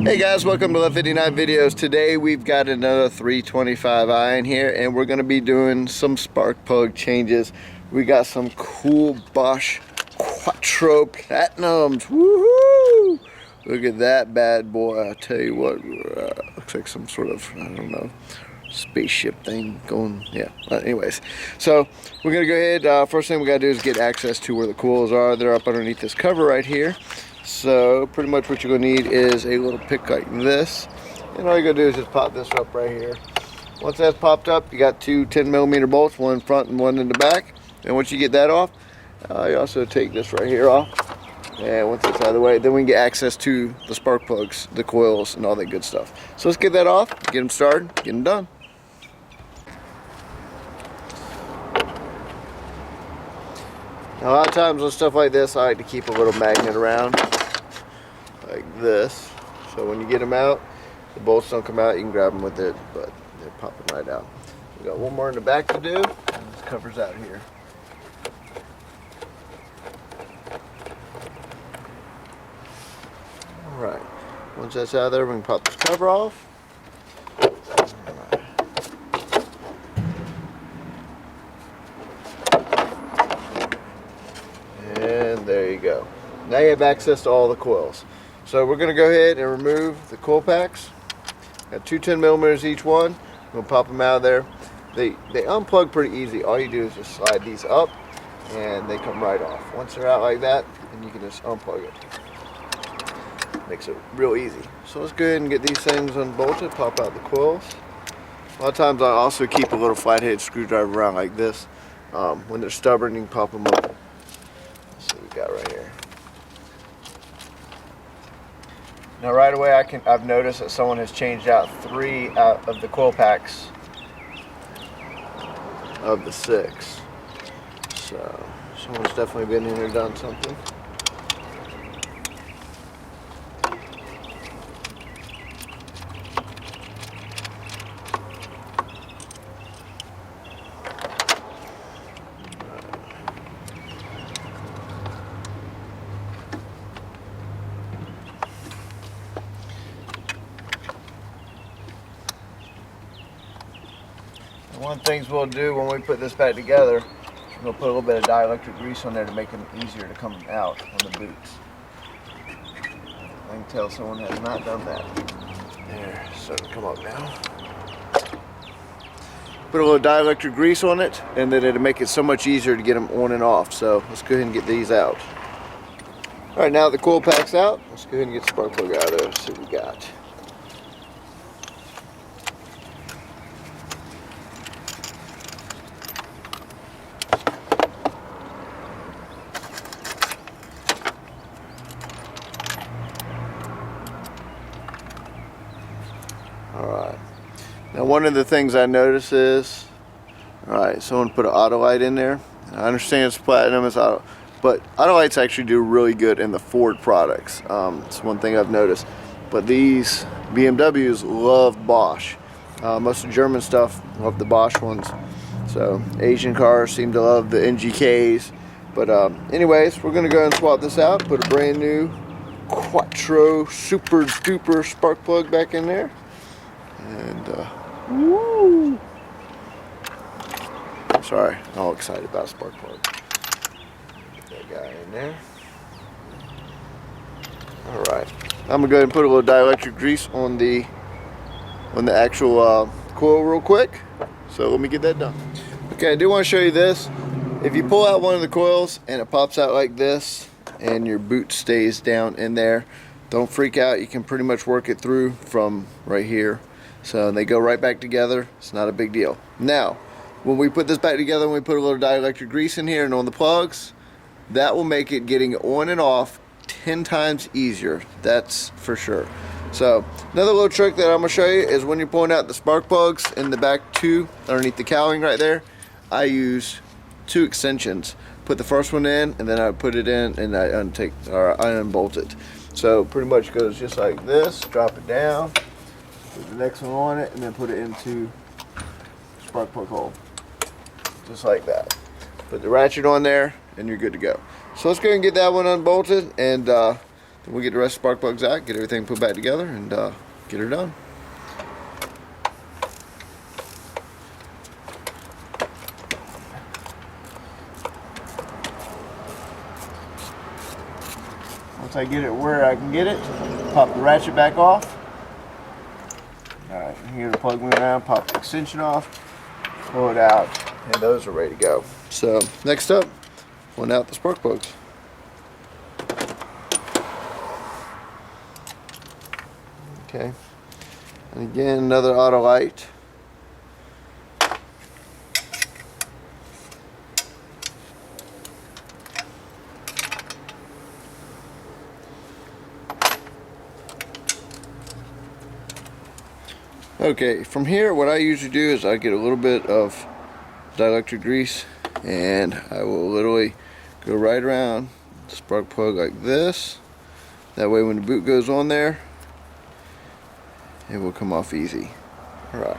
Hey guys, welcome to Left 59 Videos. Today we've got another 325i in here and we're going to be doing some spark plug changes. We got some cool Bosch Quattro Platinums. Woohoo! Look at that bad boy. I tell you what, looks like some sort of, I don't know, spaceship thing going, yeah. Anyways, so we're going to go ahead. First thing we got to do is get access to where the coils are. They're up underneath this cover right here. So pretty much what you're going to need is a little pick like this, and all you're going to do is just pop this up right here. Once that's popped up, you got two 10mm bolts, one in front and one in the back. And once you get that off, you also take this right here off, and once it's out of the way, then we can get access to the spark plugs, the coils, and all that good stuff. So let's get that off, get them started, get them done. Now, a lot of times on stuff like this, I like to keep a little magnet around like this, so when you get them out, the bolts don't come out. You can grab them with it, but they're popping right out. We got one more in the back to do, and this cover's out here. All right, once that's out of there, we can pop this cover off. And there you go. Now you have access to all the coils. So we're going to go ahead and remove the coil packs. Got two 10mm each one. We'll pop them out of there. They unplug pretty easy. All you do is just slide these up and they come right off. Once they're out like that, then you can just unplug it. Makes it real easy. So let's go ahead and get these things unbolted, pop out the coils. A lot of times I also keep a little flathead screwdriver around like this. When they're stubborn, you can pop them up. Let's see what we got right here. Now right away I've noticed that someone has changed out 3 out of the coil packs of the 6. So someone's definitely been in here, done something. One of the things we'll do when we put this back together, we'll put a little bit of dielectric grease on there to make them easier to come out on the boots. I can tell someone has not done that. There, so come up now. Put a little dielectric grease on it, and then it'll make it so much easier to get them on and off. So let's go ahead and get these out. All right, now the coil pack's out. Let's go ahead and get the spark plug out of there. See what we got. Alright, now one of the things I notice is, alright, someone put an auto light in there. I understand it's platinum, it's auto, but auto lights actually do really good in the Ford products. It's one thing I've noticed. But these BMWs love Bosch. Most of the German stuff love the Bosch ones. So Asian cars seem to love the NGKs. But anyways, we're going to go ahead and swap this out, put a brand new Quattro super duper spark plug back in there. And woo! Sorry, I'm all excited about spark plug. Get that guy in there. All right, I'm gonna go ahead and put a little dielectric grease on the actual coil real quick. So let me get that done. Okay, I do want to show you this. If you pull out one of the coils and it pops out like this, and your boot stays down in there, don't freak out. You can pretty much work it through from right here. So they go right back together. It's not a big deal. Now, when we put this back together and we put a little dielectric grease in here and on the plugs, that will make it getting on and off 10 times easier. That's for sure. So another little trick that I'm going to show you is when you're pulling out the spark plugs in the back 2 underneath the cowling right there, I use 2 extensions. Put the first one in and then I put it in and I unbolt it. So pretty much goes just like this, drop it down. Put the next one on it and then put it into spark plug hole, just like that. Put the ratchet on there and you're good to go. So let's go and get that one unbolted, and the Then we'll get the rest of the spark plugs out, get everything put back together, and get her done. Once I get it where I can get it, pop the ratchet back off. Alright, here the plug went around, pop the extension off, pull it out, and those are ready to go. So, next up, pulling out the spark plugs. Okay, and again, another auto light. Okay, from here what I usually do is I get a little bit of dielectric grease and I will literally go right around the spark plug like this. That way when the boot goes on there, it will come off easy. Alright.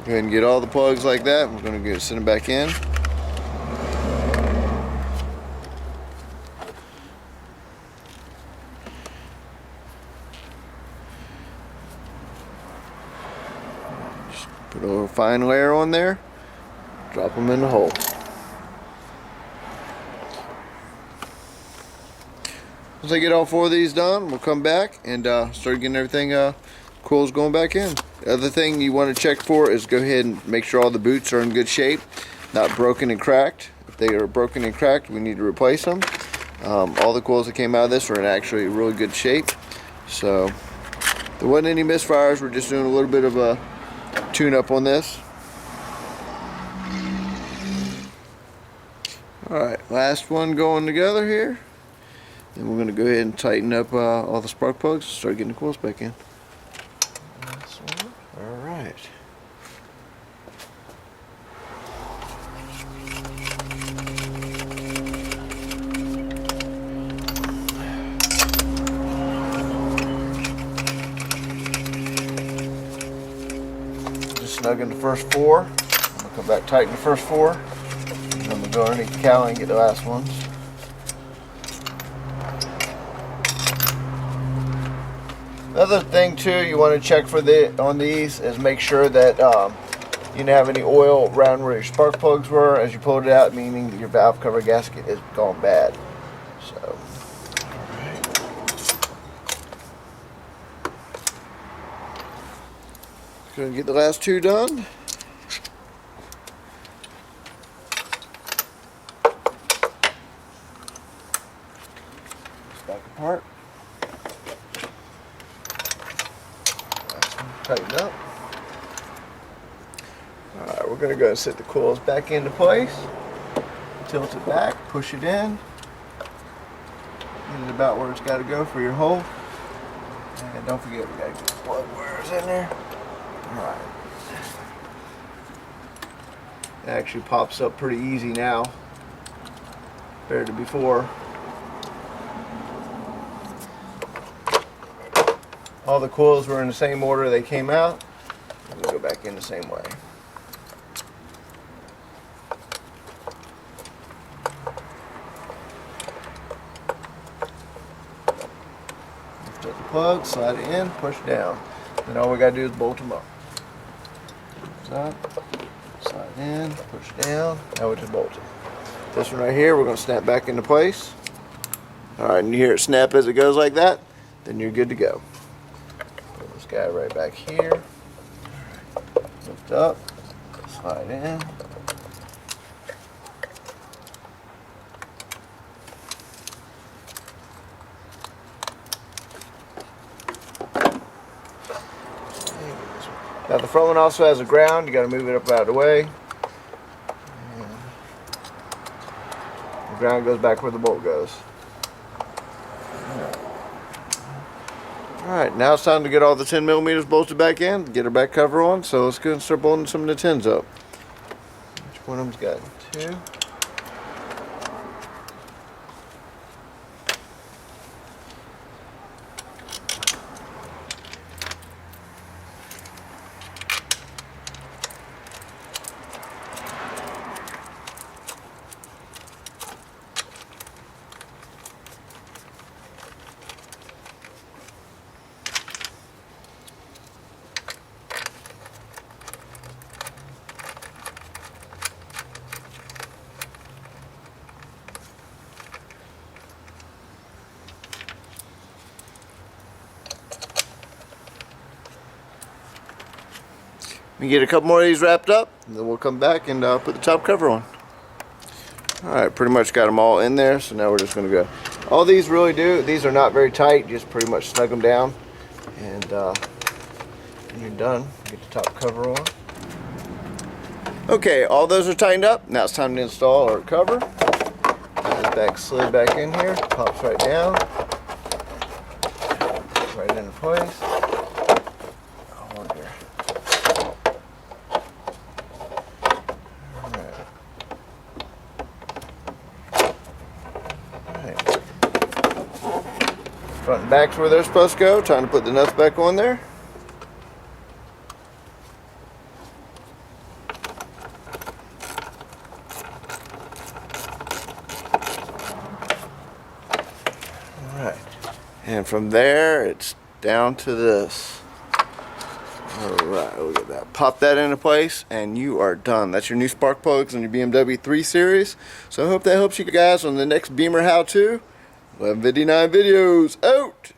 Go ahead and get all the plugs like that. We're going to go send them back in. Put a little fine layer on there, drop them in the hole. Once I get all 4 of these done, we'll come back and start getting everything, coils going back in. The other thing you want to check for is go ahead and make sure all the boots are in good shape, not broken and cracked. If they are broken and cracked, we need to replace them. All the coils that came out of this are in actually really good shape. So there wasn't any misfires, we're just doing a little bit of a tune up on this. Alright, last one going together here. Then we're going to go ahead and tighten up all the spark plugs and start getting the coils back in. Alright. Snug in the first 4. I'm going to come back, tighten the first 4. And then we'll go underneath the cowling and get the last ones. Another thing too you want to check for on these is make sure that you don't have any oil around where your spark plugs were as you pulled it out, meaning that your valve cover gasket is gone bad. So, going to get the last 2 done. Back apart. Tighten up. Alright, we're going to go and set the coils back into place. Tilt it back, push it in. Get it about where it's got to go for your hole. And don't forget, we got to get the plug wires in there. Alright. It actually pops up pretty easy now compared to before. All the coils were in the same order they came out. We'll go back in the same way. Lift up the plug, slide it in, push down. Then all we got to do is bolt them up. Up, slide in, push down. Now we just bolt it. This one right here, we're going to snap back into place. Alright, and you hear it snap as it goes like that, then you're good to go. Put this guy right back here. Lift up, slide in. Now the front one also has a ground, you got to move it up out of the way. And the ground goes back where the bolt goes. Alright, now it's time to get all the 10 millimeters bolted back in, get our back cover on, so let's go and start bolting some of the 10s up. Which one of them's got 2? We get a couple more of these wrapped up, and then we'll come back and put the top cover on. Alright, pretty much got them all in there, so now we're just going to go. All these really do, these are not very tight, just pretty much snug them down. And when you're done, get the top cover on. Okay, all those are tightened up. Now it's time to install our cover. This back slid back in here, pops right down. Right into place. Front and back's where they're supposed to go. Trying to put the nuts back on there. Alright. And from there, it's down to this. Alright, look at that. Pop that into place and you are done. That's your new spark plugs on your BMW 3 Series. So I hope that helps you guys on the next Beamer how-to. 1159 videos out.